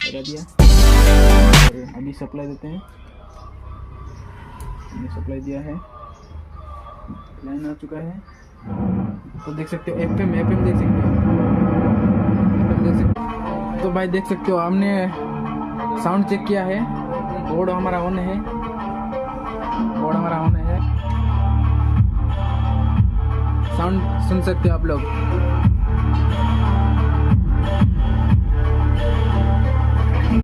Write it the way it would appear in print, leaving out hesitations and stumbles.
लगा दिया और अभी सप्लाई देते हैं। हमने सप्लाई दिया है, लाइन आ चुका है। तो देख सकते हो एफएम देख सकते हो, FM देख सकते हो। तो भाई देख सकते हो हमने साउंड चेक किया है, बोर्ड हमारा ऑन है, साउंड सुन सकते हो आप लोग।